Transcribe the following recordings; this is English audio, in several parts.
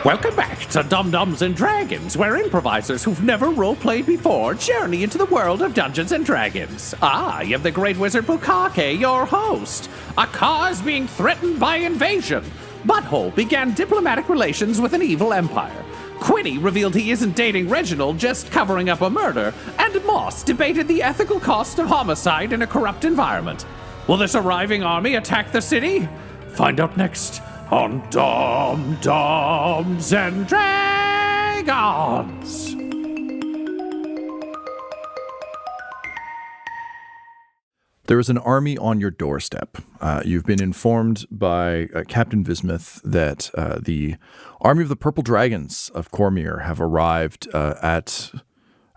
Welcome back to Dum-Dums and Dragons, where improvisers who've never roleplayed before journey into the world of Dungeons and Dragons. I am the Great Wizard Bukake, your host. Akkah is being threatened by invasion. Butthole began diplomatic relations with an evil empire. Quinny revealed he isn't dating Reginald, just covering up a murder. And Moss debated the ethical cost of homicide in a corrupt environment. Will this arriving army attack the city? Find out next on Dum-Dums and Dragons. There is an army on your doorstep. You've been informed by Captain Vismuth that the army of the Purple Dragons of Cormier have arrived at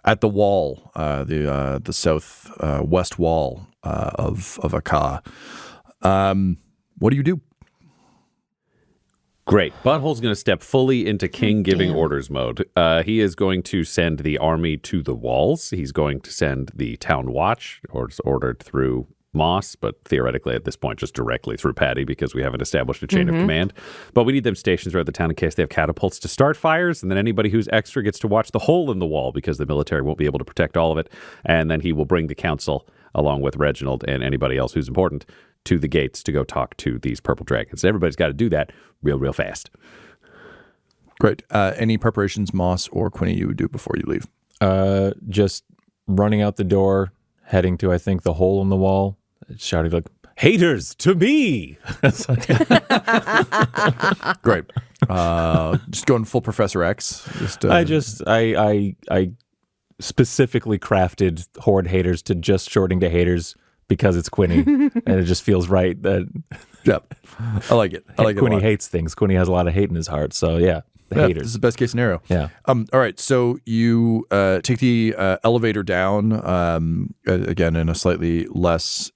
the wall, the south west wall of Akkah. What do you do? Great. Butthole's going to step fully into King giving orders mode. He is going to send the army to the walls. He's going to send the town watch, or it's ordered through Moss, but theoretically at this point just directly through Patty because we haven't established a chain of command. But we need them stationed throughout the town in case they have catapults to start fires, and then anybody who's extra gets to watch the hole in the wall because the military won't be able to protect all of it. And then he will bring the council, along with Reginald and anybody else who's important, to the gates to go talk to these purple dragons. Everybody's got to do that real fast. Great. Any preparations, Moss or Quinny, you would do before you leave? Just running out the door, heading to, I think, the hole in the wall, shouting like, "Haters, to me!" Great. Just going full Professor X. I specifically crafted Horde haters to just shorting to haters because it's Quinny, and it just feels right that. Yep. I like it. Quinny hates things. Quinny has a lot of hate in his heart. So yeah, haters. This is the best case scenario. Yeah. All right. So you take the elevator down again in a slightly less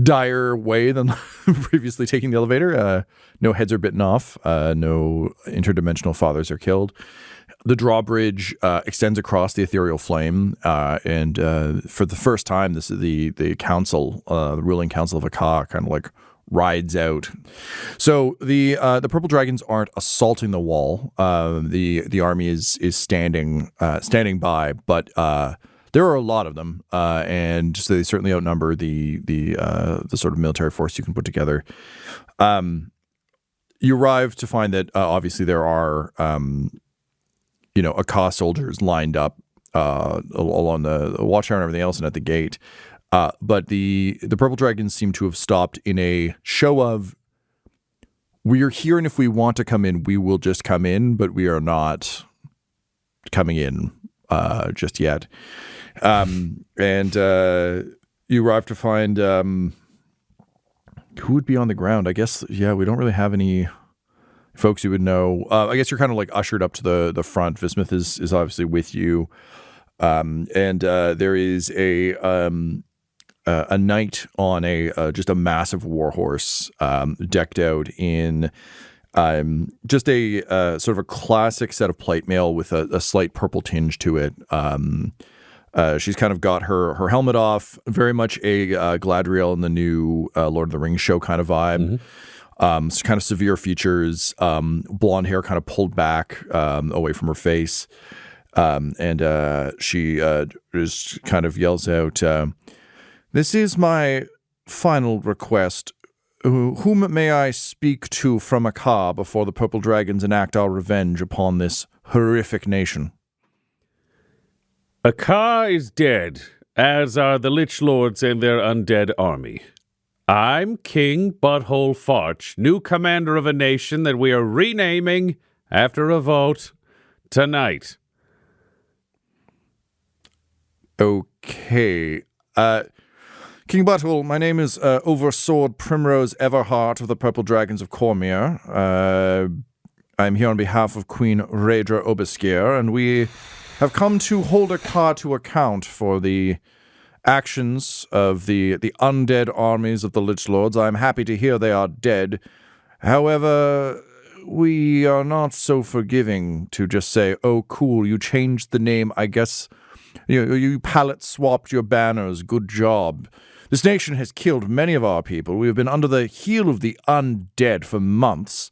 dire way than previously taking the elevator. No heads are bitten off. No interdimensional fathers are killed. The drawbridge extends across the ethereal flame, and for the first time, this is the council, the ruling council of Akkah, kind of like rides out. So the purple dragons aren't assaulting the wall. The army is standing by, but there are a lot of them, and so they certainly outnumber the sort of military force you can put together. You arrive to find that obviously there are Akkah soldiers lined up along the watchtower and everything else, and at the gate. But the purple dragons seem to have stopped in a show of, we're here, and if we want to come in, we will just come in, but we are not coming in just yet. And you arrive to find who would be on the ground. I guess, yeah, we don't really have any folks you would know. I guess you're kind of like ushered up to the front. Vismuth is obviously with you. And there is a knight on just a massive warhorse, decked out in just a sort of a classic set of plate mail with a slight purple tinge to it. She's kind of got her helmet off, very much a Gladriel in the new Lord of the Rings show kind of vibe. Kind of severe features, blonde hair kind of pulled back away from her face. And she just kind of yells out, "This is my final request. Whom may I speak to from Akkah before the Purple Dragons enact our revenge upon this horrific nation?" Akkah is dead, as are the Lich Lords and their undead army. I'm King Butthole Farch, new commander of a nation that we are renaming after a vote tonight. Okay. King Butthole, my name is Oversword Primrose Everheart of the Purple Dragons of Cormier. I'm here on behalf of Queen Raedra Obeskier, and we have come to hold Akkah to account for the actions of the undead armies of the Lich Lords. I am happy to hear they are dead. However, we are not so forgiving to just say, "Oh, cool, you changed the name. I guess you palette swapped your banners. Good job." This nation has killed many of our people. We have been under the heel of the undead for months.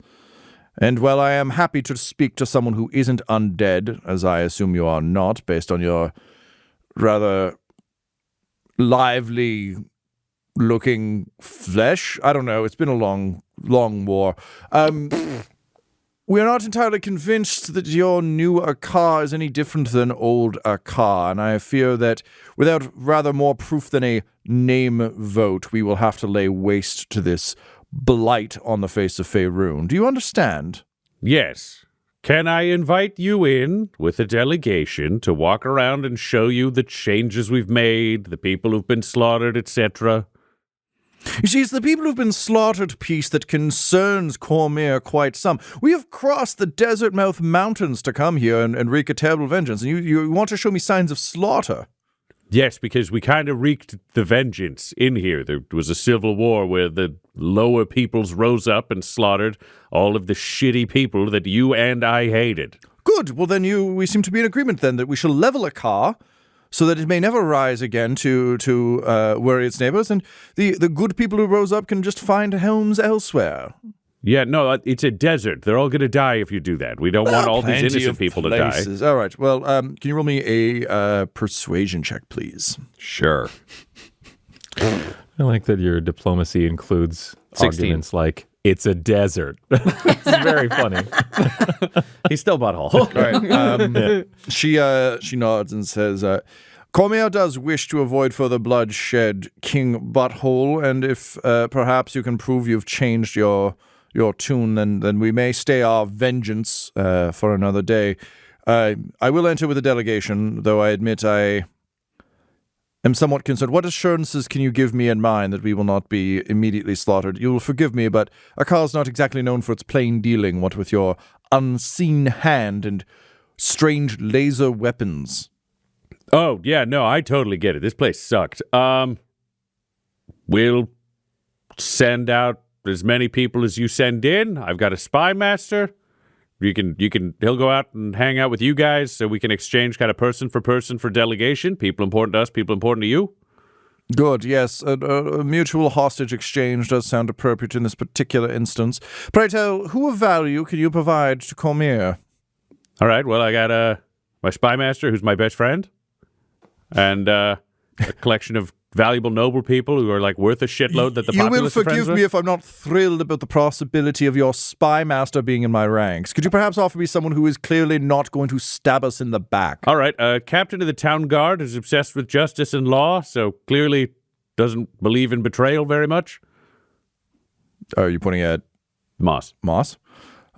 And while I am happy to speak to someone who isn't undead, as I assume you are not, based on your rather lively-looking flesh. I don't know. It's been a long war. We're not entirely convinced that your new Akkah is any different than old Akkah, and I fear that without rather more proof than a name vote, we will have to lay waste to this blight on the face of Faerun. Do you understand? Yes. Can I invite you in with a delegation to walk around and show you the changes we've made, the people who've been slaughtered, etc.? You see, it's the people who've been slaughtered piece that concerns Cormyr quite some. We have crossed the Desert Mouth Mountains to come here and wreak a terrible vengeance, and you want to show me signs of slaughter? Yes, because we kind of wreaked the vengeance in here. There was a civil war where the lower peoples rose up and slaughtered all of the shitty people that you and I hated. Good. Well, then we seem to be in agreement then that we shall level Akkah so that it may never rise again to worry its neighbors, and the good people who rose up can just find homes elsewhere. Yeah, no, it's a desert. They're all going to die if you do that. We don't want all these Plenty innocent of people to places. die. All right. Well, can you roll me a persuasion check, please? Sure. I like that your diplomacy includes 16. arguments like, it's a desert. It's very funny. He's still butthole. All right. She nods and says, Cormyr does wish to avoid further bloodshed, King Butthole, and if perhaps you can prove you've changed your tune, then we may stay our vengeance for another day. I will enter with a delegation, though I admit I am somewhat concerned. What assurances can you give me in mind that we will not be immediately slaughtered? You will forgive me, but Akkah is not exactly known for its plain dealing, what with your unseen hand and strange laser weapons. Oh, yeah, no, I totally get it. This place sucked. We'll send out as many people as you send in. I've got a spy master. He'll go out and hang out with you guys so we can exchange kind of person for delegation. People important to us, people important to you. Good, yes. A mutual hostage exchange does sound appropriate in this particular instance. Pray tell, who of value can you provide to Cormyr? All right, well, I got my spy master, who's my best friend, and a collection of valuable noble people who are like worth a shitload that the populace are friends with. You will forgive me if I'm not thrilled about the possibility of your spy master being in my ranks. Could you perhaps offer me someone who is clearly not going to stab us in the back? All right, captain of the town guard is obsessed with justice and law, so clearly doesn't believe in betrayal very much. Are you pointing at Moss?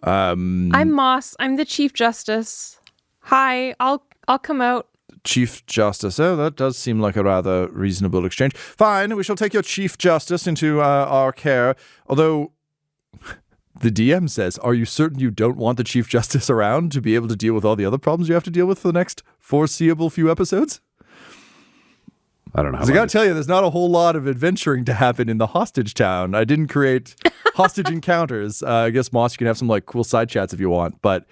I'm Moss. I'm the Chief Justice. Hi, I'll come out. Chief Justice. Oh, that does seem like a rather reasonable exchange. Fine, we shall take your Chief Justice into our care. Although, the DM says, are you certain you don't want the Chief Justice around to be able to deal with all the other problems you have to deal with for the next foreseeable few episodes? I don't know. I gotta tell you, there's not a whole lot of adventuring to happen in the hostage town. I didn't create hostage encounters. I guess, Moss, you can have some like cool side chats if you want, but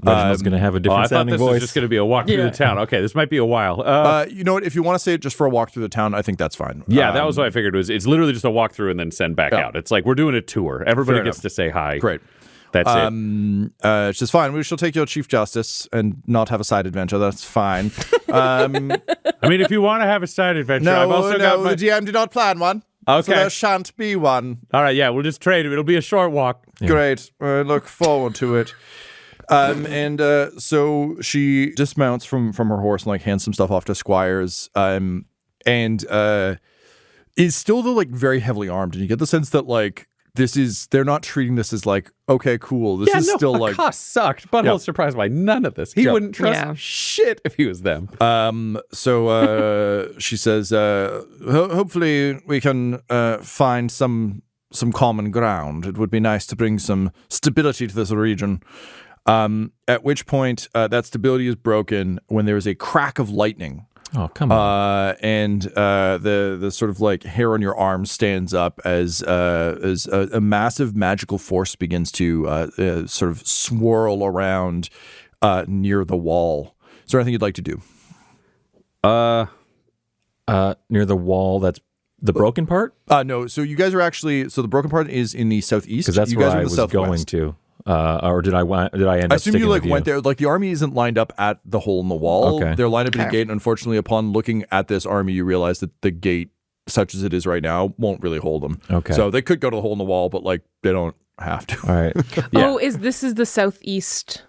Reginald's going to have a different sounding voice. I thought this was just going to be a walk through the town. Okay, this might be a while. You know what? If you want to say it just for a walk through the town, I think that's fine. Yeah, that was what I figured. It's literally just a walk through and then send back out. It's like we're doing a tour. Everybody gets to say hi. Great. That's it. It's just fine. We shall take your Chief Justice and not have a side adventure. That's fine. I mean, if you want to have a side adventure, I've also got my... the DM did not plan one. Okay. So there shan't be one. All right, yeah, we'll just trade it. It'll be a short walk. Yeah. Great. Look forward to it. So she dismounts from her horse and like hands some stuff off to squires, and is still though like very heavily armed, and you get the sense that like they're not treating this as like, okay, cool. This is still like Akkah sucked. Butthole's surprised by none of this. He wouldn't trust shit if he was them. So she says, hopefully we can find some common ground. It would be nice to bring some stability to this region. At which point that stability is broken when there is a crack of lightning. Oh, come on. And the sort of like hair on your arm stands up as a massive magical force begins to sort of swirl around near the wall. Is there anything you'd like to do? Near the wall, that's the broken part? No. So you guys are actually, the broken part is in the southeast. Because that's you where guys are I in the was southwest. going to. or did I end I up assume you sticking with went there. Like the army isn't lined up at the hole in the wall. Okay. They're lined up at a gate. And unfortunately, upon looking at this army, you realize that the gate, such as it is right now, won't really hold them. Okay. So they could go to the hole in the wall, but like they don't have to. All right. Oh, this is the southeast.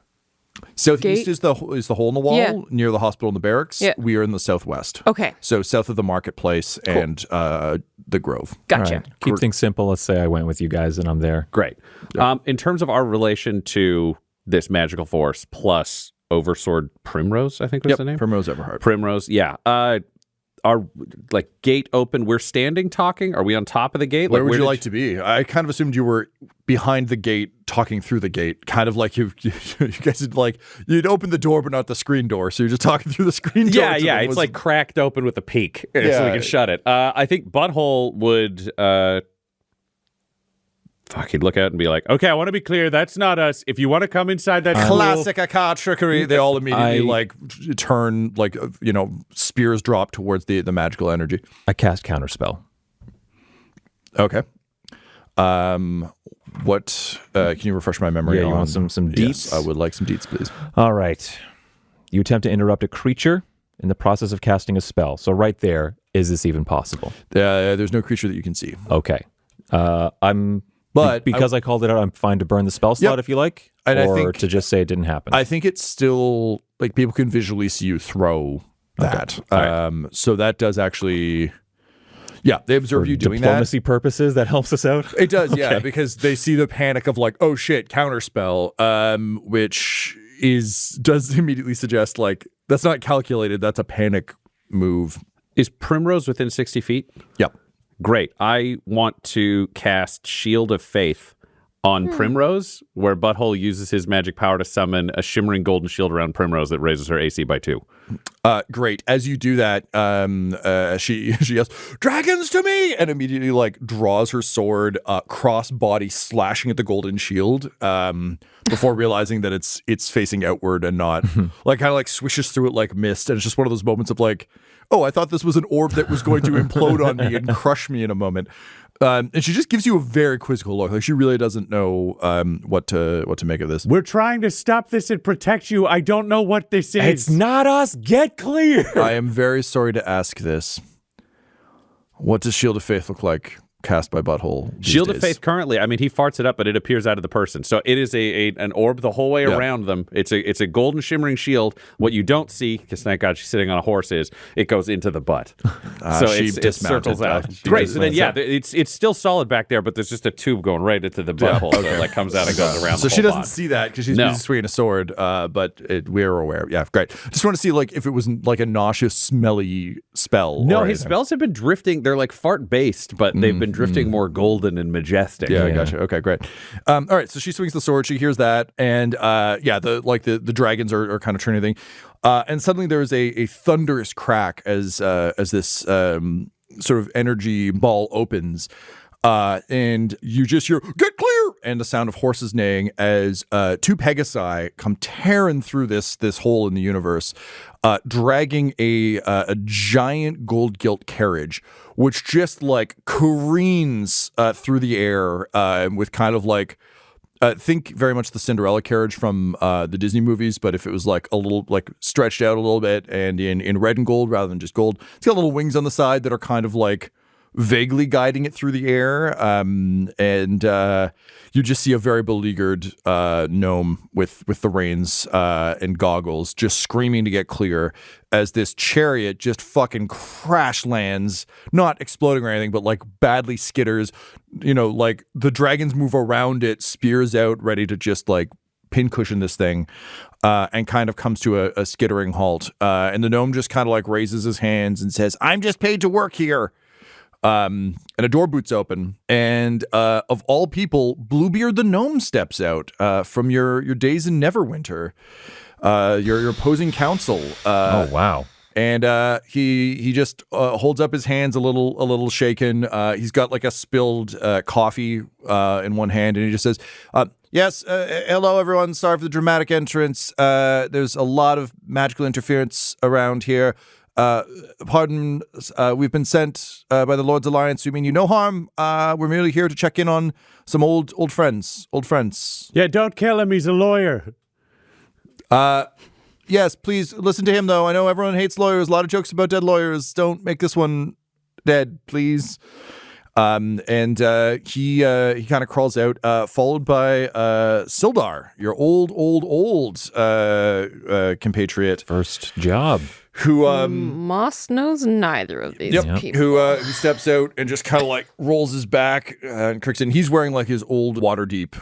Southeast Gate? is the hole in the wall near the hospital and the barracks. Yeah. We are in the southwest. Okay. So south of the marketplace and the Grove. Gotcha. All right. Keep things simple. Let's say I went with you guys and I'm there. Great. In terms of our relation to this magical force plus Oversword Primrose, I think was the name. Primrose Everhard. Primrose, yeah. Our gate open. We're standing talking. Are we on top of the gate? Where would you like to be? I kind of assumed you were behind the gate, talking through the gate. Kind of like you guys had you'd open the door, but not the screen door. So you're just talking through the screen door. Yeah. It's like cracked open with a peak, so we can shut it. I think Butthole would. He'd look out and be like, "Okay, I want to be clear. That's not us. If you want to come inside that classic Akkah trickery." They all immediately turn spears drop towards the magical energy. I cast Counterspell. Okay. What can you refresh my memory? Yeah, you on? want some deets? Yes, I would like some deets, please. All right. You attempt to interrupt a creature in the process of casting a spell. So right there, is this even possible? There's no creature that you can see. Okay. But because I called it out, I'm fine to burn the spell slot if you like, and or I think, to just say it didn't happen. I think it's still people can visually see you throw that. Okay. So that does actually, they observe For you doing diplomacy purposes, that helps us out. It does, yeah, because they see the panic of oh shit, counterspell, which does immediately suggest that's not calculated. That's a panic move. Is Primrose within 60 feet? Yep. Great. I want to cast Shield of Faith on Primrose, where Butthole uses his magic power to summon a shimmering golden shield around Primrose that raises her AC by 2. Great. As you do that, she yells, "Dragons to me!" and immediately draws her sword, cross body, slashing at the golden shield. Before realizing that it's facing outward and not swishes through it like mist, and it's just one of those moments of oh, I thought this was an orb that was going to implode on me and crush me in a moment. And she just gives you a very quizzical look. She really doesn't know what to make of this. We're trying to stop this and protect you. I don't know what this is. It's not us. Get clear. I am very sorry to ask this. What does Shield of Faith look like cast by Butthole these Shield days? of Faith currently, he farts it up, but it appears out of the person. So it is an orb the whole way around them. It's a golden shimmering shield. What you don't see, because thank God she's sitting on a horse, is it goes into the butt. So it circles out. Great. So then, it's still solid back there, but there's just a tube going right into the butthole. So it comes out and goes around So the she whole doesn't body. see that because she's busy swinging a sword, but we're aware. Yeah, great. Just want to see if it was a nauseous, smelly spell. No, or his anything. spells have been drifting. They're fart-based, but they've been drifting more golden and majestic. Yeah, I gotcha. Okay, great. All right, so she swings the sword. She hears that, and the dragons are kind of turning thing, and suddenly there is a thunderous crack as this sort of energy ball opens, and you just hear "Get clear!" and the sound of horses neighing as 2 Pegasi come tearing through this hole in the universe, dragging a giant gold gilt carriage, which just careens through the air with kind of think very much the Cinderella carriage from the Disney movies, but if it was a little stretched out a little bit and in red and gold rather than just gold. It's got little wings on the side that are kind of vaguely guiding it through the air, and you just see a very beleaguered gnome with the reins and goggles just screaming to get clear as this chariot just fucking crash lands, not exploding or anything, but badly skitters. The dragons move around it, spears out, ready to just pincushion this thing, and kind of comes to a skittering halt. And the gnome just kind of raises his hands and says, "I'm just paid to work here." And a door boots open, and of all people, Bluebeard the gnome steps out from your days in Neverwinter, your opposing counsel. Oh wow! And he just holds up his hands a little shaken. He's got a spilled coffee in one hand, and he just says, "Yes, hello everyone. Sorry for the dramatic entrance. There's a lot of magical interference around here. Pardon, we've been sent by the Lord's Alliance. We mean you no harm. We're merely here to check in on some old friends. Old friends. Yeah, don't kill him. He's a lawyer. Yes, please listen to him, though. I know everyone hates lawyers. A lot of jokes about dead lawyers. Don't make this one dead, please. And he kind of crawls out, followed by Sildar, your old compatriot. First job. Who Moss knows neither of these people. Who steps out and just kind of like rolls his back and cricks in. He's wearing like his old Waterdeep,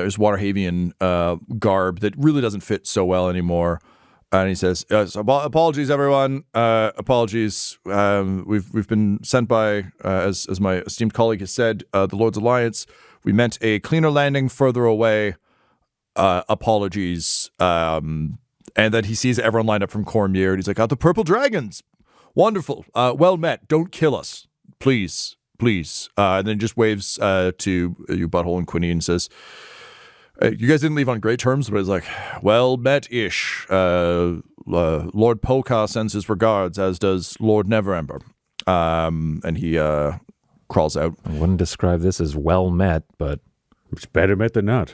his Waterhavian garb that really doesn't fit so well anymore. And he says, "Apologies, everyone. Apologies. We've been sent by, as my esteemed colleague has said, the Lord's Alliance. We meant a cleaner landing further away. Apologies." And then he sees everyone lined up from Cormier, and he's like, "The purple dragons, wonderful. Well met. Don't kill us, please." And then just waves to you, Butthole and Quinny, and says, "You guys didn't leave on great terms," but it's like, "Well met-ish. Lord Polka sends his regards, as does Lord Neverember." And he crawls out. I wouldn't describe this as well met, but It's better met than not.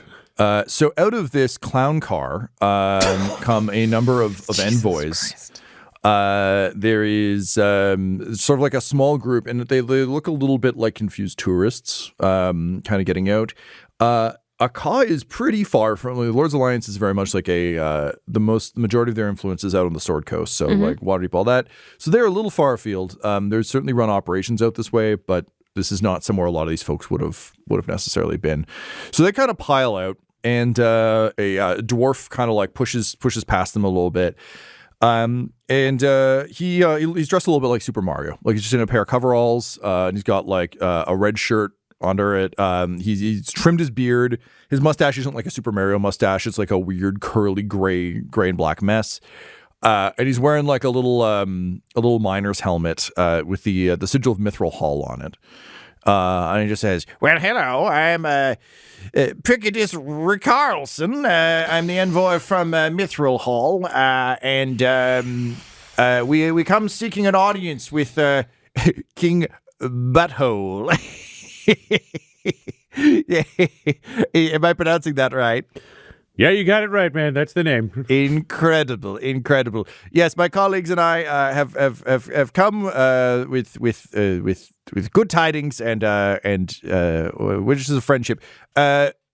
So out of this clown car come a number of envoys. There is sort of like a small group, and they look a little bit like confused tourists, kind of getting out. Akkah is pretty far from the Lord's Alliance. Is very much like the majority of their influence is out on the Sword Coast, so like Waterdeep, all that. So they're a little far afield. There's certainly run operations out this way, but this is not somewhere a lot of these folks would have necessarily been. So they kind of pile out, and a dwarf kind of like pushes past them a little bit. And he's dressed a little bit like Super Mario. Like he's just in a pair of coveralls, and he's got like a red shirt under it. He's trimmed his beard. His mustache isn't like a Super Mario mustache. It's like a weird curly gray and black mess. And he's wearing like a little miner's helmet with the sigil of Mithril Hall on it. And he just says, "Well, hello, I'm Prickedis Ricarlson. I'm the envoy from Mithril Hall, and we come seeking an audience with King Butthole." Yeah. Am I pronouncing that right? Yeah, you got it right, man. That's the name. Incredible. Yes, my colleagues and I have come with good tidings and wishes of friendship.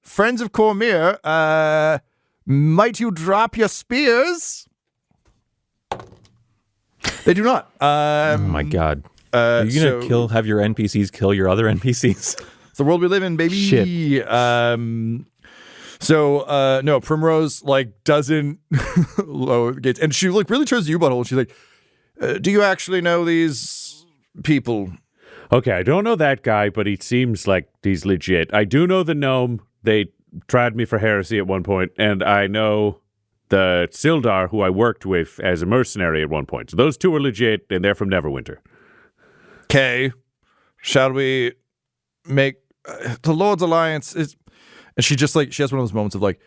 Friends of Cormier, might you drop your spears? They do not. oh my god. Are you going to have your NPCs kill your other NPCs? It's the world we live in, baby. Shit. No, Primrose like doesn't lower the gates, and she like really turns to you, Butthole. She's like, "Do you actually know these people?" Okay, I don't know that guy, but he seems like he's legit. I do know the gnome. They tried me for heresy at one point, and I know the Sildar, who I worked with as a mercenary at one point. So those two are legit, and they're from Neverwinter. Okay, shall we make the Lord's Alliance is? And she just like she has one of those moments of like,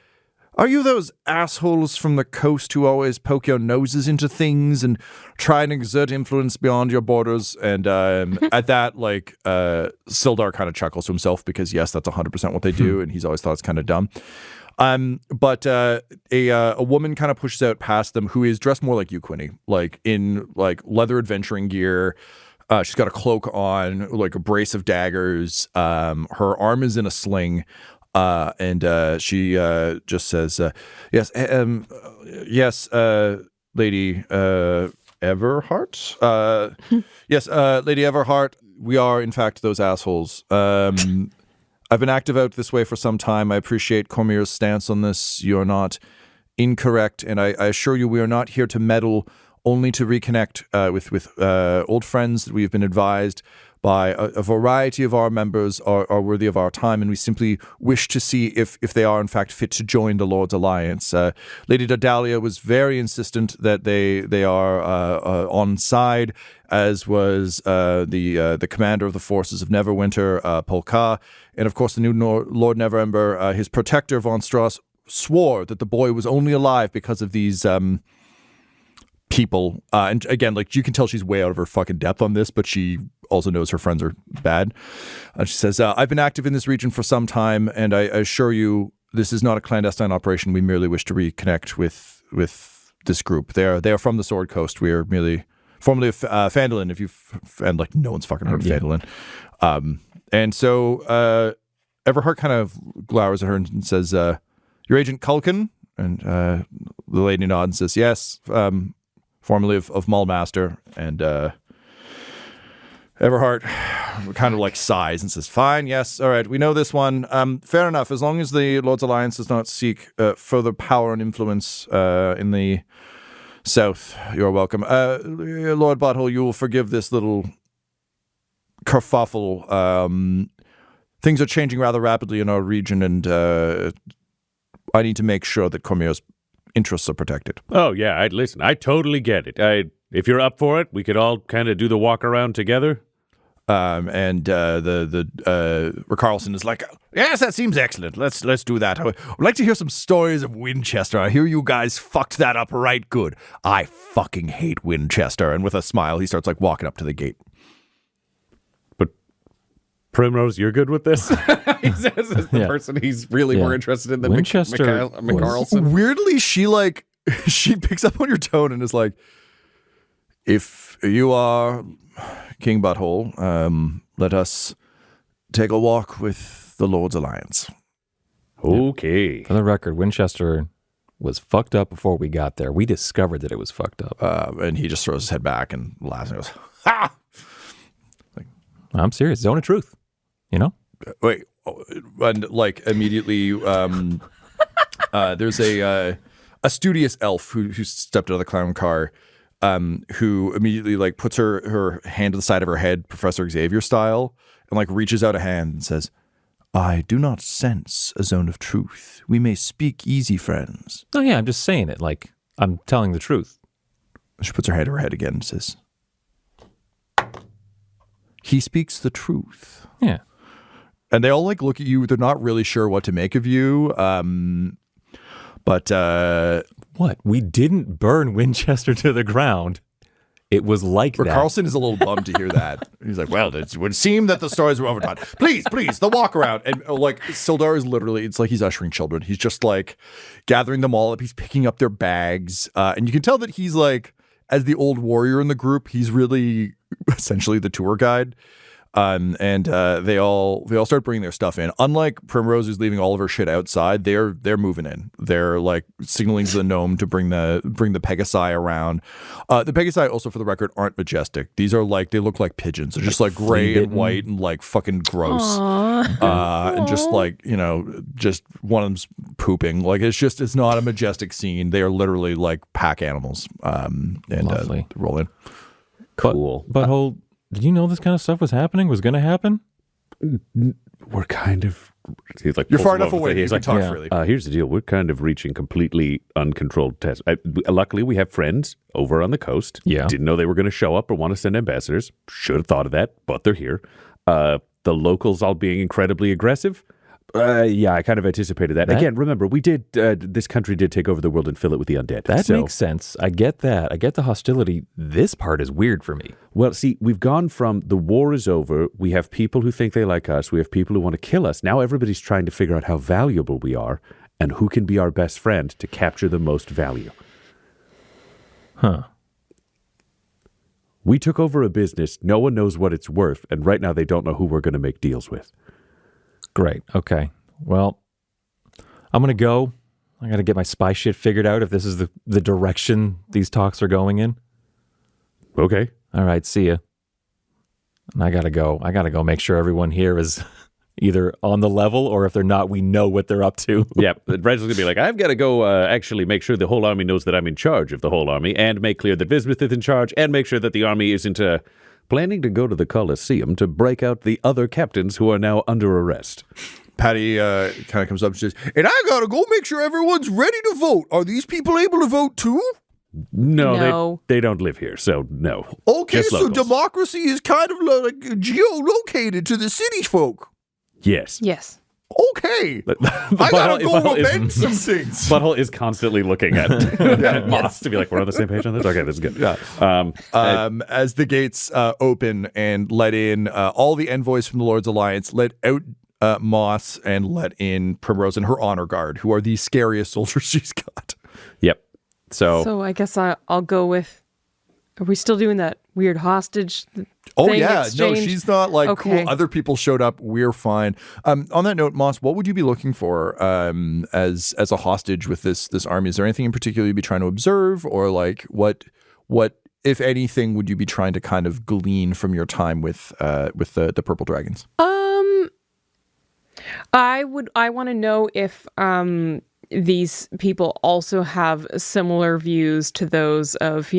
"Are you those assholes from the coast who always poke your noses into things and try and exert influence beyond your borders?" And at that, like Sildar kind of chuckles to himself because yes, that's 100% what they do, and he's always thought it's kind of dumb. But a woman kind of pushes out past them who is dressed more like you, Quinny, like in like leather adventuring gear. She's got a cloak on, like a brace of daggers. Her arm is in a sling. And she just says, "Yes, yes, Lady Everhart. Yes, Lady Everhart. We are, in fact, those assholes. I've been active out this way for some time. I appreciate Cormier's stance on this. You are not incorrect, and I assure you, we are not here to meddle. Only to reconnect with old friends that we have been advised by a variety of our members are worthy of our time, and we simply wish to see if they are in fact fit to join the Lord's Alliance. Lady Dodalia was very insistent that they are on side, as was the commander of the forces of Neverwinter, Polka, and of course the new Lord Neverember, his protector von Strauss, swore that the boy was only alive because of these people. And again, like you can tell she's way out of her fucking depth on this, but she also knows her friends are bad. She says, I've been active in this region for some time, and I assure you this is not a clandestine operation. We merely wish to reconnect with this group. They are from the Sword Coast. We are merely formerly of Phandalin, and like no one's fucking heard of Phandalin. And so Everhart kind of glowers at her and says, your agent Culkin? And the lady nods and says, yes, formerly of Maulmaster. And Everhart kind of like sighs and says, fine, yes, all right, we know this one. Fair enough, as long as the Lord's Alliance does not seek further power and influence in the south, you're welcome. Lord Butthole, you will forgive this little kerfuffle. Things are changing rather rapidly in our region, and I need to make sure that Cormier's interests are protected. Oh, yeah, listen, I totally get it. If you're up for it, we could all kind of do the walk around together. And Carlson is like, yes, that seems excellent. Let's do that. I would like to hear some stories of Winchester. I hear you guys fucked that up right good. I fucking hate Winchester. And with a smile, he starts like walking up to the gate. But Primrose, you're good with this? He says as the person he's really more interested in than Winchester McCarlson. Weirdly, she picks up on your tone and is like, if you are King Butthole, let us take a walk with the Lord's Alliance. Okay. For the record, Winchester was fucked up before we got there. We discovered that it was fucked up. And he just throws his head back and laughs and goes, ha! I'm serious. Zone of truth. You know? Wait. And like immediately, there's a studious elf who stepped out of the clown car, who immediately like puts her hand to the side of her head, Professor Xavier style, and like reaches out a hand and says, I do not sense a zone of truth. We may speak easy, friends. Oh yeah, I'm just saying it. Like, I'm telling the truth. She puts her hand to her head again and says, he speaks the truth. Yeah. And they all like look at you. They're not really sure what to make of you. But what? We didn't burn Winchester to the ground. It was like that. Carlson is a little bummed to hear that. He's like, well, it would seem that the stories were overdone. Please, the walk around. And like Sildar is literally, it's like he's ushering children. He's just like gathering them all up. He's picking up their bags. And you can tell that he's like, as the old warrior in the group, he's really essentially the tour guide. And they all start bringing their stuff in. Unlike Primrose, who's leaving all of her shit outside, they're moving in. They're like signaling to the gnome to bring the Pegasi around. The Pegasi, also for the record, aren't majestic. These are like, they look like pigeons. They're just like gray and white and like fucking gross. And just like, you know, just one of them's pooping. Like it's not a majestic scene. They are literally like pack animals. And roll in. Cool. Butthole. Did you know this kind of stuff was going to happen? We're kind of... He's like, you're far enough away. He's like, talk freely. Here's the deal. We're kind of reaching completely uncontrolled tests. Luckily, we have friends over on the coast. Yeah. Didn't know they were going to show up or want to send ambassadors. Should have thought of that, but they're here. The locals all being incredibly aggressive. Yeah, I kind of anticipated that. Again, remember, we did, this country did take over the world and fill it with the undead. That makes sense. I get that. I get the hostility. This part is weird for me. Well, see, we've gone from the war is over. We have people who think they like us. We have people who want to kill us. Now everybody's trying to figure out how valuable we are and who can be our best friend to capture the most value. Huh. We took over a business. No one knows what it's worth. And right now they don't know who we're going to make deals with. Great. Okay. Well, I'm going to go. I got to get my spy shit figured out if this is the direction these talks are going in. Okay. All right. See ya. And I got to go. I got to go make sure everyone here is either on the level or if they're not, we know what they're up to. Yeah. Reginald's going to be like, I've got to go actually make sure the whole army knows that I'm in charge of the whole army and make clear that Vismuth is in charge and make sure that the army isn't planning to go to the Colosseum to break out the other captains who are now under arrest. Patty kind of comes up and says, and I gotta go make sure everyone's ready to vote. Are these people able to vote too? No. They don't live here, so no. Okay, Just so locals. democracy is kind of like geolocated to the city folk. Yes. Yes. Okay, I gotta go amend some things. Butthole is constantly looking at Moss to be like, we're on the same page on this? Okay, this is good. Yeah. As the gates open and let in all the envoys from the Lord's Alliance, let out Moss and let in Primrose and her honor guard, who are the scariest soldiers she's got. Yep. So I guess I'll go with, are we still doing that weird hostage Oh thing yeah, exchange? no, she's not like Okay. cool. Other people showed up. We're fine. On that note, Moss, what would you be looking for as a hostage with this army? Is there anything in particular you'd be trying to observe, or like what if anything would you be trying to kind of glean from your time with the purple dragons? I want to know if these people also have similar views to those of,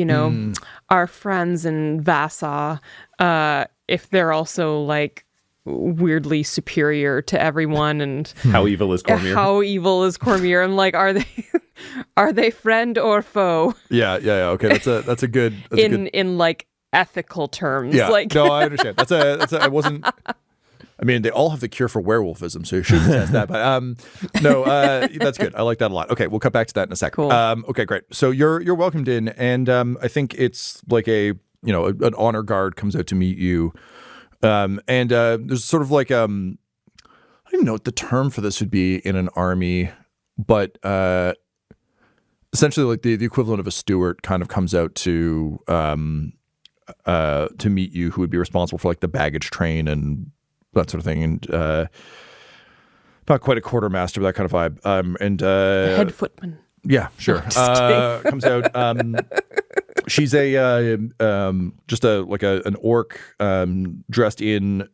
our friends in Vasa, if they're also like weirdly superior to everyone, and How evil is Cormier? how evil is Cormier, and like are they friend or foe Yeah. Okay, that's a good in like ethical terms. Yeah, Like no, I understand. That's I wasn't. I mean, they all have the cure for werewolfism, so you shouldn't test that. But no, that's good. I like that a lot. Okay, we'll cut back to that in a second. Cool. Okay, great. So you're welcomed in, and I think it's like an honor guard comes out to meet you, and there's sort of like I don't even know what the term for this would be in an army, but essentially like the equivalent of a steward kind of comes out to meet you, who would be responsible for like the baggage train and that sort of thing, and not quite a quartermaster, but that kind of vibe. And head footman. yeah, sure. Comes out. She's an orc dressed in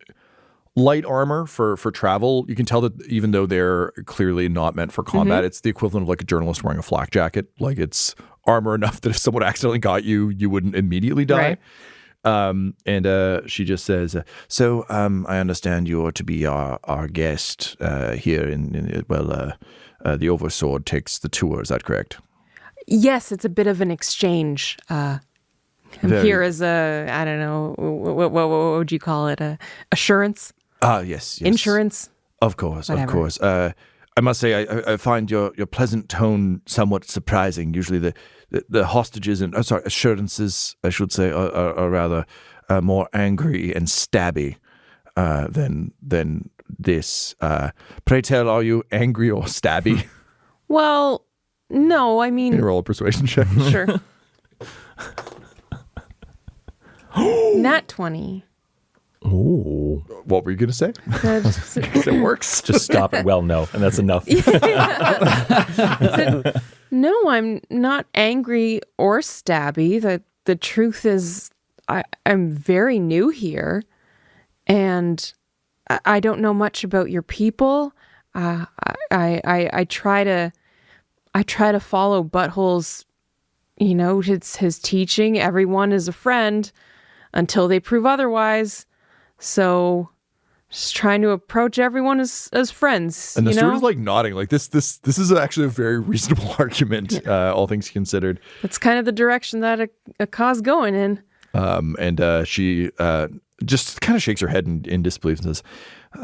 light armor for travel. You can tell that even though they're clearly not meant for combat, it's the equivalent of like a journalist wearing a flak jacket. Like it's armor enough that if someone accidentally got you, you wouldn't immediately die. Right. And she just says, so I understand you're to be our guest here the Oversword takes the tour, is that correct? Yes, it's a bit of an exchange. I'm here as I don't know, what would you call it? Assurance? Yes. Insurance? Of course, Whatever. of course. I must say, I find your pleasant tone somewhat surprising. Usually the hostages and assurances, I should say, are rather more angry and stabby than this. Pray tell, are you angry or stabby? Well, no, I mean, Can you roll a persuasion check? sure. Nat 20. Ooh. What were you going to say? It works. Just stop it. Well, no. And that's enough. No, I'm not angry or stabby. The truth is, I'm very new here, and I don't know much about your people. I try to follow Butthole's, his teaching. Everyone is a friend until they prove otherwise. So just trying to approach everyone as friends. And the steward is like nodding. Like this is actually a very reasonable argument, all things considered. That's kind of the direction that Akkah's going in. And she just kind of shakes her head in disbelief and says,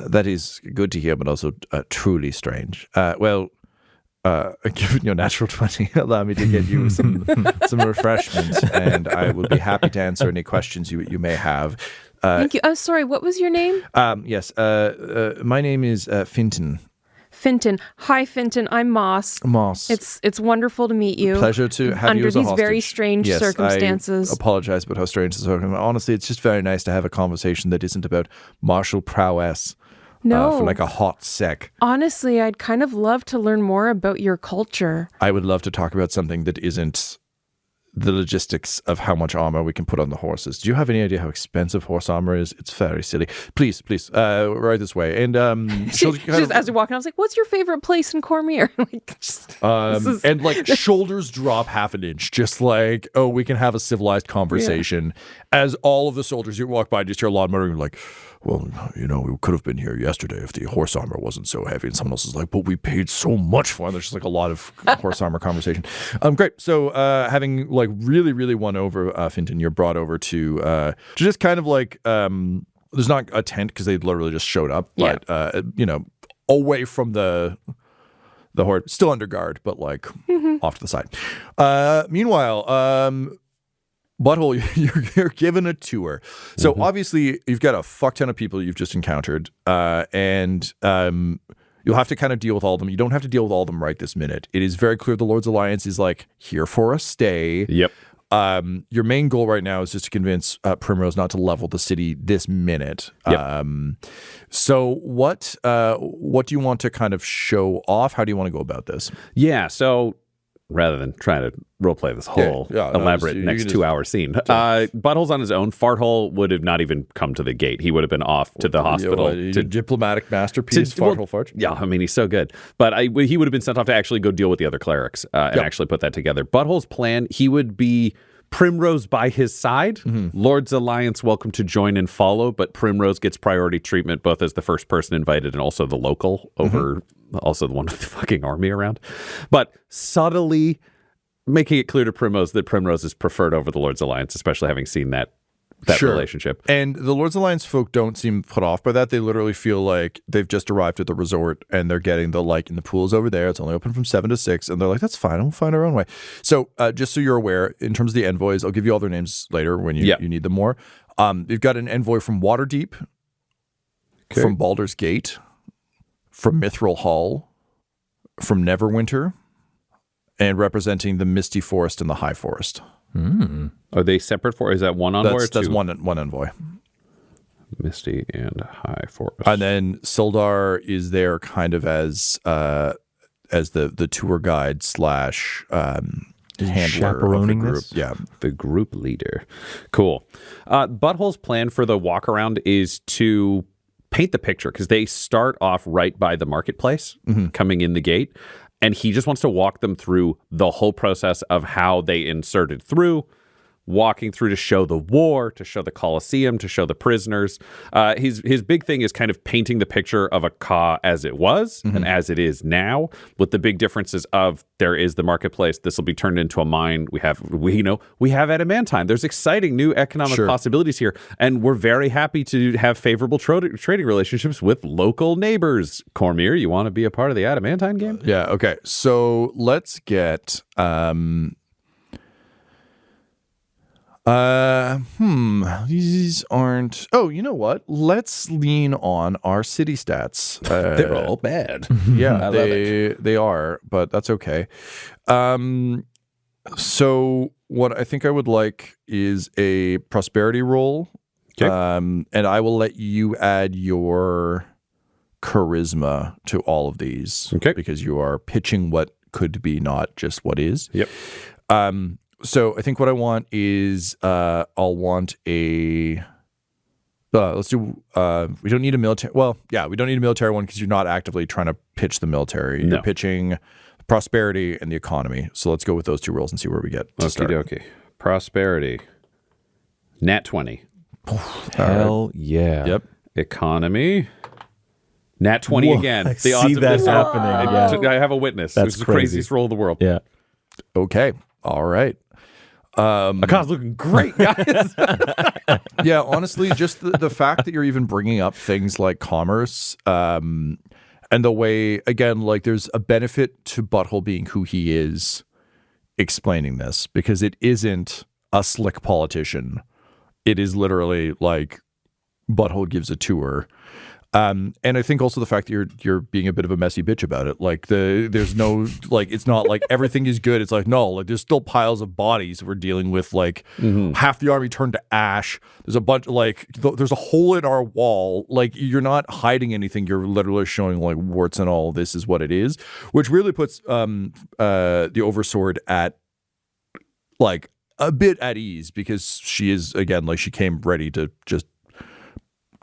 that is good to hear, but also truly strange. Given your natural 20, allow me to get you some refreshment, and I will be happy to answer any questions you may have. Thank you. Oh, sorry. What was your name? Yes. My name is Finton. Finton. Hi, Finton. I'm Moss. Moss. It's wonderful to meet you. Pleasure to have you as a hostage. Under these very strange circumstances. I apologize about how strange the circumstances. Honestly, it's just very nice to have a conversation that isn't about martial prowess. No. For like a hot sec. Honestly, I'd kind of love to learn more about your culture. I would love to talk about something that isn't the logistics of how much armor we can put on the horses. Do you have any idea how expensive horse armor is? It's very silly. Please, right this way. And as we're walking, I was like, "What's your favorite place in Cormier?" And like shoulders drop half an inch, just like, oh, we can have a civilized conversation. Yeah. As all of the soldiers you walk by just hear a lot of muttering, like, well, we could have been here yesterday if the horse armor wasn't so heavy. And someone else is like, but we paid so much for it. And there's just like a lot of horse armor conversation. Great. So having like really, really won over Finton, you're brought over to just kind of like, there's not a tent because they literally just showed up. Yeah. But, away from the horde, still under guard, but like off to the side. Meanwhile, Butthole, you're given a tour. So obviously you've got a fuck ton of people you've just encountered, and you'll have to kind of deal with all of them. You don't have to deal with all of them right this minute. It is very clear the Lord's Alliance is like here for a stay. Yep. Your main goal right now is just to convince Primrose not to level the city this minute. Yep. So what do you want to kind of show off? How do you want to go about this? Yeah, so rather than trying to roleplay this whole elaborate next 2 hour scene, Butthole's on his own. Farthole would have not even come to the gate. He would have been off to the hospital. Diplomatic masterpiece, Farthole Farge. Yeah, I mean, he's so good. But he would have been sent off to actually go deal with the other clerics and actually put that together. Butthole's plan, he would be Primrose by his side. Lord's Alliance welcome to join and follow, but Primrose gets priority treatment both as the first person invited and also the local over also the one with the fucking army around. But subtly making it clear to Primrose that Primrose is preferred over the Lord's Alliance, especially having seen that relationship. And the Lord's Alliance folk don't seem put off by that. They literally feel like they've just arrived at the resort and they're getting the like, and the pool's over there. It's only open from 7 to 6. And they're like, that's fine. We'll find our own way. So just so you're aware, in terms of the envoys, I'll give you all their names later when you need them more. You've got an envoy from Waterdeep, from Baldur's Gate, from Mithril Hall, from Neverwinter, and representing the Misty Forest and the High Forest. Are they separate for? Is that one envoy? That's one envoy. Misty and High Forest. And then Sildar is there kind of as the tour guide / handler of the group. This? Yeah, the group leader. Cool. Butthole's plan for the walk around is to paint the picture because they start off right by the marketplace coming in the gate. And he just wants to walk them through the whole process of how they inserted through, walking through to show the war, to show the Colosseum, to show the prisoners. His big thing is kind of painting the picture of Akkah as it was and as it is now, with the big differences of there is the marketplace. This will be turned into a mine. We have adamantine. There's exciting new economic possibilities here, and we're very happy to have favorable trading relationships with local neighbors. Cormier, you want to be a part of the adamantine game? Yeah. Okay. So let's get. These aren't. Oh, you know what? Let's lean on our city stats. They're all bad. Yeah, they are, but that's okay. So what I think I would like is a prosperity roll. Okay. And I will let you add your charisma to all of these. Okay. Because you are pitching what could be, not just what is. Yep. So I think what I want is I'll want a let's do we don't need a military. Well, yeah, we don't need a military one because you're not actively trying to pitch the military. No. You're pitching prosperity and the economy. So let's go with those two rolls and see where we get to start. Okie dokie. Prosperity. Nat 20. Hell yeah. Yep. Economy. Nat 20 Whoa, again. I The see odds of that this happening. I have a witness. That's This is the crazy. craziest roll in the world. Yeah. Okay. All right. Akkah's looking great, guys. Yeah, honestly, just the fact that you're even bringing up things like commerce and the way, again, like there's a benefit to Butthole being who he is explaining this because it isn't a slick politician. It is literally like Butthole gives a tour. And I think also the fact that you're being a bit of a messy bitch about it. Like there's no like it's not like everything is good. It's like no, like there's still piles of bodies we're dealing with. Like half the army turned to ash. There's a bunch like there's a hole in our wall. Like you're not hiding anything. You're literally showing like warts and all. This is what it is, which really puts the Oversword at like a bit at ease because she is again like she came ready to just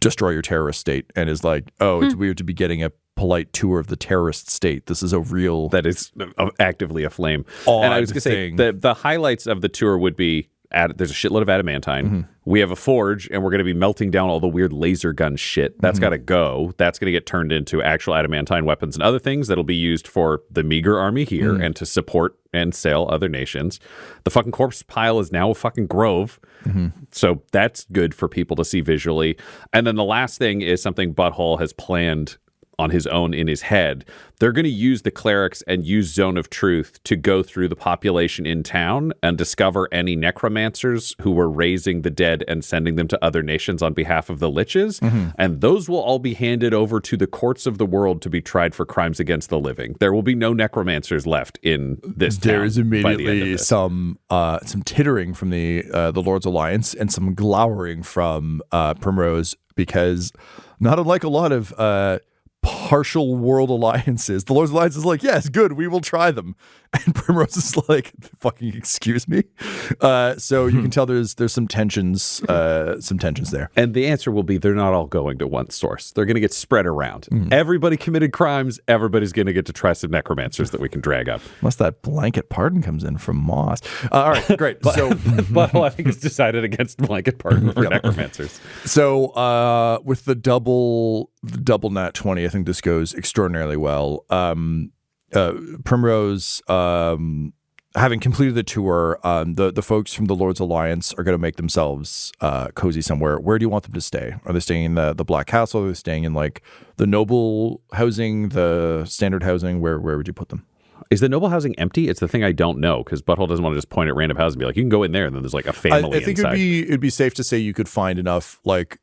destroy your terrorist state and is like, oh, it's weird to be getting a polite tour of the terrorist state. This is a real That is actively aflame. odd And I was going to say, thing. the highlights of the tour would be, there's a shitload of adamantine. We have a forge, and we're going to be melting down all the weird laser gun shit. That's got to go. That's going to get turned into actual adamantine weapons and other things that'll be used for the meager army here and to support and sell other nations. The fucking corpse pile is now a fucking grove. So that's good for people to see visually. And then the last thing is something Butthole has planned on his own in his head. They're going to use the clerics and use Zone of Truth to go through the population in town and discover any necromancers who were raising the dead and sending them to other nations on behalf of the liches. And those will all be handed over to the courts of the world to be tried for crimes against the living. There will be no necromancers left in this town. There is by the end of immediately this. some tittering from the Lord's Alliance and some glowering from Primrose, because not unlike a lot of partial world alliances, the Lord's Alliance is like, yes, good, we will try them. And Primrose is like, fucking excuse me. So you can tell there's some tensions there. And the answer will be they're not all going to one source. They're going to get spread around. Everybody committed crimes. Everybody's going to get to try some necromancers that we can drag up. Unless that blanket pardon comes in from Moss. All right, great. So Butthole, I think, is decided against blanket pardon for necromancers. So with the double nat 20, I think this goes extraordinarily well. Primrose, having completed the tour, the folks from the Lord's Alliance are going to make themselves cozy somewhere. Where do you want them to stay? Are they staying in the Black Castle? Are they staying in like the noble housing, the standard housing? Where would you put them? Is the noble housing empty? It's the thing I don't know, because Butthole doesn't want to just point at random houses and be like, you can go in there, and then there's like a family I think inside. it'd be safe to say you could find enough, like,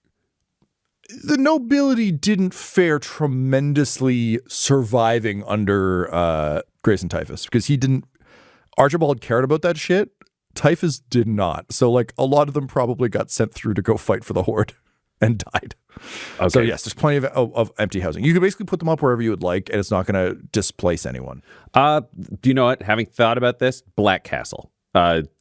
the nobility didn't fare tremendously surviving under Grayson Typhus, because Archibald cared about that shit. Typhus did not. So like a lot of them probably got sent through to go fight for the Horde and died. Okay. So yes, there's plenty of empty housing. You can basically put them up wherever you would like, and it's not going to displace anyone. Do you know what? Having thought about this, Black Castle.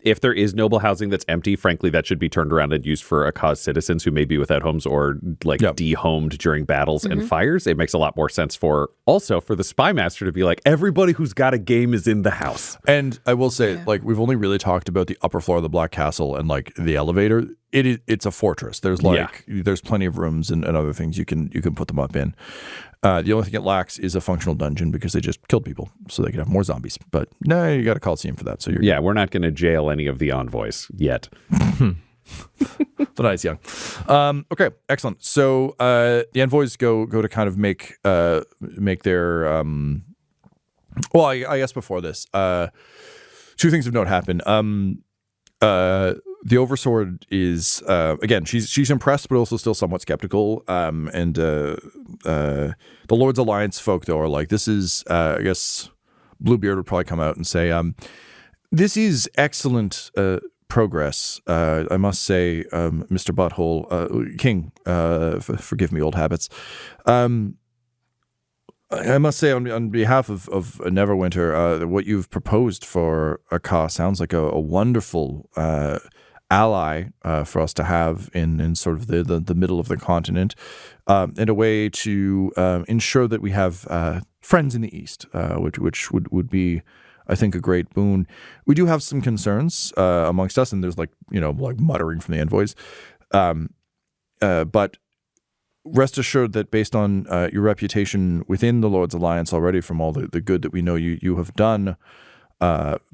If there is noble housing that's empty, frankly, that should be turned around and used for Akkah's citizens who may be without homes or like dehomed during battles and fires. It makes a lot more sense for the spy master to be like, everybody who's got a game is in the house. And I will say, like, we've only really talked about the upper floor of the Black Castle and like the elevator. It's a fortress. There's there's plenty of rooms and other things you can put them up in. The only thing it lacks is a functional dungeon, because they just killed people so they could have more zombies. But no, you got a Coliseum for that. So we're not going to jail any of the envoys yet. The night's young. Okay, excellent. So the envoys go to kind of make their well, I guess before this, two things of note happen. The Oversword is again, she's impressed, but also still somewhat skeptical. And the Lord's Alliance folk, though, are like, this is I guess Bluebeard would probably come out and say, this is excellent progress. I must say, Mr. Butthole, King, forgive me, old habits. I must say, on behalf of Neverwinter, what you've proposed for Akkah sounds like a wonderful ally for us to have in sort of the middle of the continent, and a way to ensure that we have friends in the East, which would be, I think, a great boon. We do have some concerns amongst us, and there's like muttering from the envoys, but rest assured that based on your reputation within the Lord's Alliance already, from all the good that we know you have done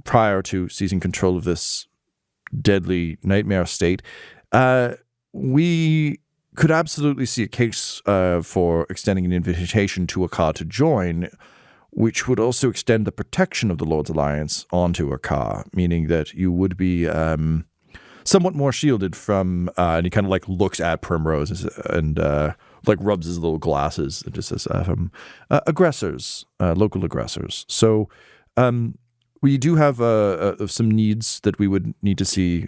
prior to seizing control of this deadly nightmare state, we could absolutely see a case for extending an invitation to Akkah to join, which would also extend the protection of the Lord's Alliance onto Akkah, meaning that you would be somewhat more shielded from, and he kind of like looks at Primrose and like rubs his little glasses and just says, from aggressors, local aggressors. So we do have some needs that we would need to see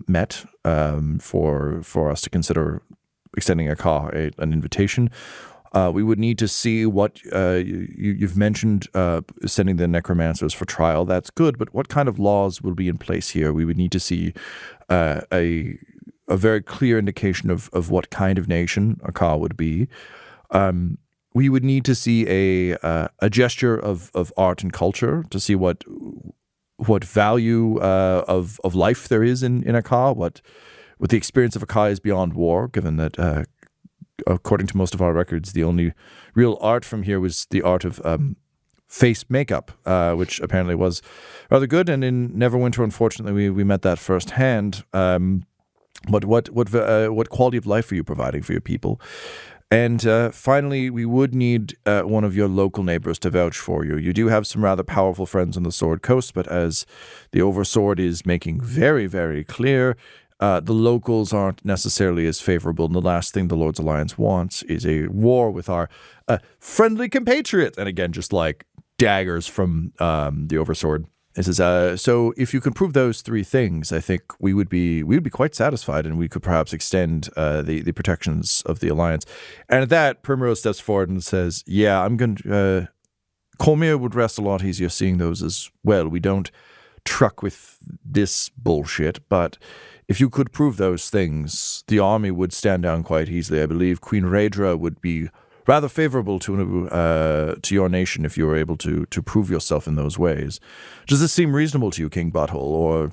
met for us to consider extending Akkah an invitation. We would need to see what you've mentioned, sending the necromancers for trial. That's good, but what kind of laws will be in place here? We would need to see a very clear indication of what kind of nation Akkah would be. We would need to see a gesture of art and culture to see what value of life there is in Akkah, what the experience of Akkah is beyond war, given that according to most of our records, the only real art from here was the art of face makeup, which apparently was rather good. And in Neverwinter, unfortunately, we met that firsthand. But what quality of life are you providing for your people? And finally, we would need one of your local neighbors to vouch for you. You do have some rather powerful friends on the Sword Coast, but as the Oversword is making very, very clear, the locals aren't necessarily as favorable. And the last thing the Lord's Alliance wants is a war with our friendly compatriots. And again, just like daggers from the Oversword. It says, so if you can prove those three things, I think we would be quite satisfied, and we could perhaps extend the protections of the alliance. And at that, Primrose steps forward and says, "Yeah, I'm going to. Colmere would rest a lot easier seeing those as well. We don't truck with this bullshit, but if you could prove those things, the army would stand down quite easily. I believe Queen Raedra would be rather favorable to your nation if you were able to prove yourself in those ways. Does this seem reasonable to you, King Butthole, or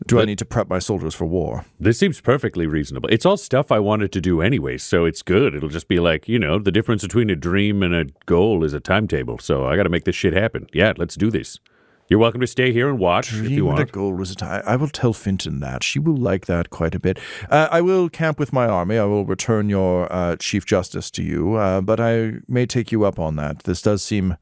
do I need to prep my soldiers for war?" This seems perfectly reasonable. It's all stuff I wanted to do anyway, so it's good. It'll just be like, the difference between a dream and a goal is a timetable, so I got to make this shit happen. Yeah, let's do this. You're welcome to stay here and watch if you want. The goal was I will tell Finton that. She will like that quite a bit. I will camp with my army. I will return your Chief Justice to you, but I may take you up on that. This does seem...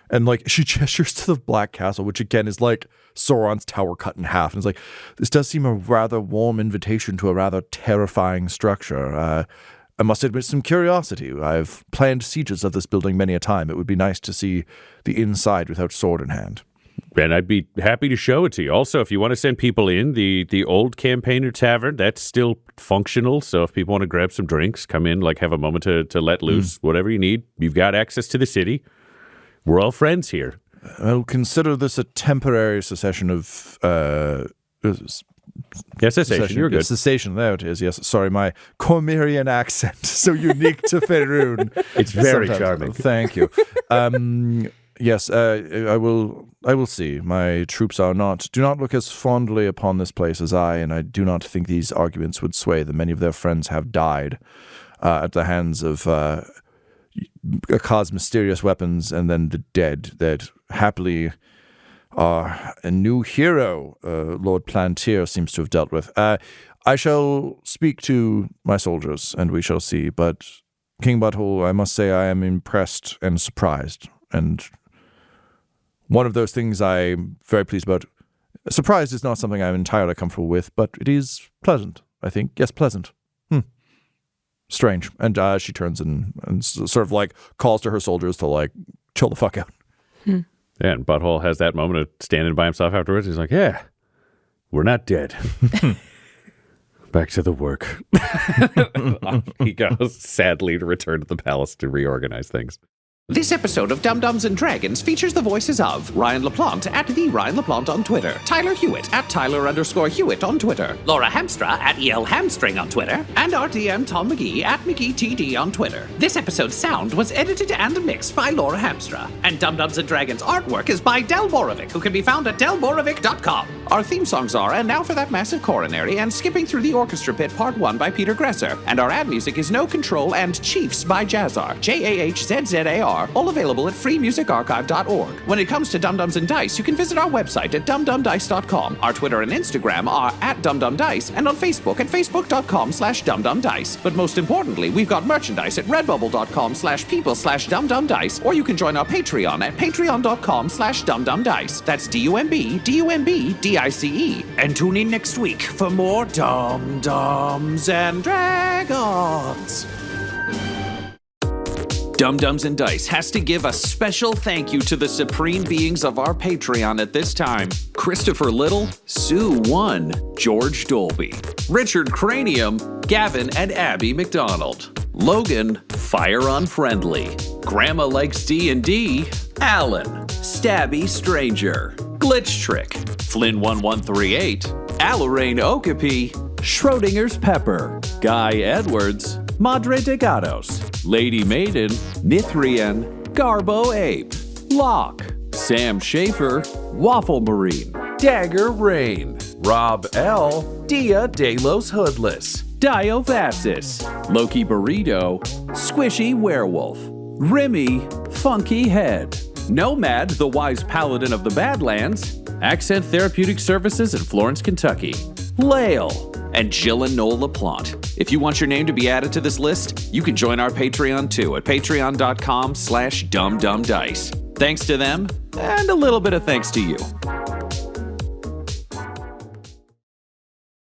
And, she gestures to the Black Castle, which, again, is like Sauron's tower cut in half. And it's like, this does seem a rather warm invitation to a rather terrifying structure. I must admit some curiosity. I've planned sieges of this building many a time. It would be nice to see the inside without sword in hand. And I'd be happy to show it to you. Also, if you want to send people in, the old Campaigner Tavern, that's still functional. So if people want to grab some drinks, come in, have a moment to let loose, whatever you need. You've got access to the city. We're all friends here. I'll consider this a temporary cessation of... cessation, you're good. Cessation, there it is, yes. Sorry, my Cormyrian accent, so unique to Faerun. It's very charming. Thank you. Yes, I will see. My troops do not look as fondly upon this place as I, and I do not think these arguments would sway them. Many of their friends have died at the hands of Akkah's mysterious weapons, and then the dead that happily a new hero, Lord Plantier, seems to have dealt with. I shall speak to my soldiers, and we shall see. But King Butthole, I must say I am impressed and surprised, and one of those things I'm very pleased about. Surprised is not something I'm entirely comfortable with, but it is pleasant, I think. Yes, pleasant. Strange. And she turns and sort of calls to her soldiers to chill the fuck out. Yeah, and Butthole has that moment of standing by himself afterwards. He's like, yeah, we're not dead. Back to the work. He goes sadly to return to the palace to reorganize things. This episode of Dum-Dums and Dragons features the voices of Ryan LaPlante at the Ryan LaPlante on Twitter, Tyler Hewitt at Tyler_Hewitt on Twitter, Laura Hamstra at EL Hamstring on Twitter, and our DM Tom McGee at McGeeTD on Twitter. This episode's sound was edited and mixed by Laura Hamstra, and Dum-Dums and Dragons artwork is by Del Borovic, who can be found at delborovic.com. Our theme songs are And Now for That Massive Coronary and Skipping Through the Orchestra Pit Part 1 by Peter Gresser, and our ad music is No Control and Chiefs by Jazzar, JAHZZAR, all available at freemusicarchive.org. When it comes to Dum-Dums and Dice, you can visit our website at dumdumdice.com. Our Twitter and Instagram are at dumdumdice, and on Facebook at facebook.com/dumdumdice. But most importantly, we've got merchandise at redbubble.com/people/dumdumdice, or you can join our Patreon at patreon.com/dumdumdice. That's DUMBDICE. And tune in next week for more Dum-Dums and Dragons. Dum-Dums and Dice has to give a special thank you to the supreme beings of our Patreon at this time. Christopher Little, Sue One, George Dolby, Richard Cranium, Gavin and Abby McDonald, Logan, Fire Unfriendly, Grandma Likes D&D, Alan, Stabby Stranger, Glitch Trick, Flynn 1138, Alarain Okapi, Schrodinger's Pepper, Guy Edwards, Madre de Gatos, Lady Maiden, Nithrian, Garbo Ape, Locke, Sam Schaefer, Waffle Marine, Dagger Rain, Rob L, Dia De Los Hoodless, Diovasis, Loki Burrito, Squishy Werewolf, Remy, Funky Head, Nomad, the Wise Paladin of the Badlands, Accent Therapeutic Services in Florence, Kentucky, Lael, and Jill and Noel LaPlante. If you want your name to be added to this list, you can join our Patreon too at patreon.com/dumdumdice. Thanks to them, and a little bit of thanks to you.